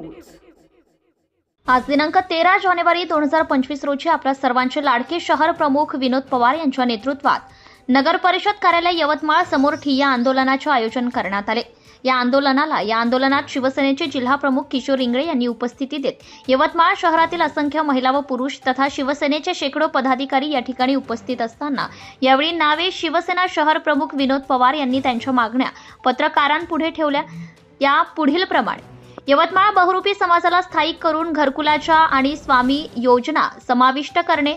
News. आज दिनांक 13 जानेवारी 2025 रोजी आपल्या सर्वांचे लाडके शहर प्रमुख विनोद पवार यांच्या नेतृत्वात नगर परिषद कार्यालय यवतमाळ समोर ठिय्या आंदोलनाचे आयोजन करण्यात आले। या आंदोलनात शिवसेनेचे जिल्हा प्रमुख किशोर इंगळे यांनी उपस्थिती देत यवतमाळ शहरातील असंख्य महिला व पुरुष तथा शिवसेनेचे शेकडो पदाधिकारी या ठिकाणी उपस्थित असताना यावेळी नावे शिवसेना शहर प्रमुख विनोद पवार यांनी त्यांच्या मागण्या पत्रकारांपुढे ठेवल्या। या पुढील प्रमाणे यवतमाळ बहुरूपी समाजाला स्थायिक करून घरकुलाच्या आणि स्वामी योजना समाविष्ट करणे,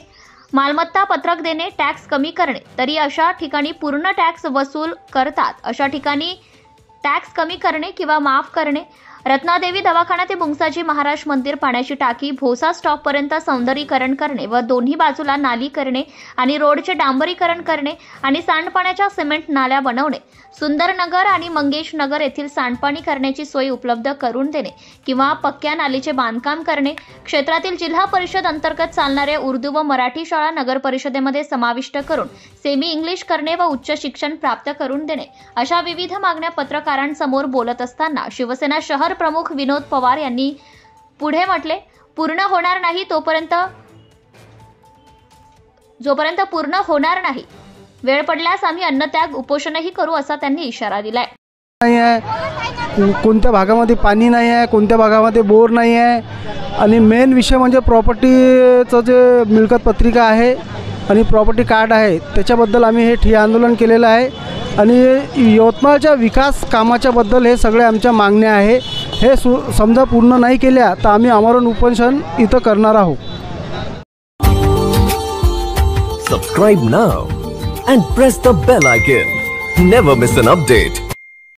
मालमत्ता पत्रक देणे, टॅक्स कमी करणे, तरी अशा ठिकाणी पूर्ण टॅक्स वसूल करतात अशा ठिकाणी टॅक्स कमी करणे किंवा माफ करणे, रत्नादेवी दवाखाना ते मुंगसाजी महाराज मंदिर पाण्याची टाकी भोसा स्टॉप पर्यंत सौंदर्यीकरण करणे व दोन्ही बाजूला नाली करणे आणि रोडचे डांबरीकरण करणे आणि सांडपाण्याच्या सिमेंट नाल्या बनवणे, सुंदरनगर आणि मंगेश नगर येथील सांडपाणी करण्याची सोय उपलब्ध करून देणे किंवा पक्क्या नालीचे बांधकाम करणे, क्षेत्रातील जिल्हा परिषद अंतर्गत चालणाऱ्या उर्दू व मराठी शाळा नगर परिषदेमध्ये समाविष्ट करून सेमी इंग्लिश करणे व उच्च शिक्षण प्राप्त करून देणे, अशा विविध मागण्या पत्रकारांसमोर बोलत असताना शिवसेना शहर प्रमुख विनोद पवार यांनी पुढे म्हटले, जोपर्यंत पूर्ण होणार नाही वेळ पडल्यास आम्ही अन्नत्याग उपोषणही करू असा त्यांनी इशारा दिलाय। नाही आहे, कोणत्या भागामध्ये पाणी नाही आहे, कोणत्या भागामध्ये बोर नाही आहे आणि मेन विषय म्हणजे प्रॉपर्टीचं जे मिळकत पत्रिका आहे आणि प्रॉपर्टी कार्ड आहे त्याच्याबद्दल आम्ही हे ठिय्या आंदोलन केलेलं आहे आणि यवतमाळच्या विकास कामाच्या बद्दल हे सगळे आमच्या मागण्या आहे। हे समजा पूर्ण नाही केल्या तर आम्ही आमरण उपोषण इथं करणार आहोत। Subscribe now and press the bell icon. Never miss an update.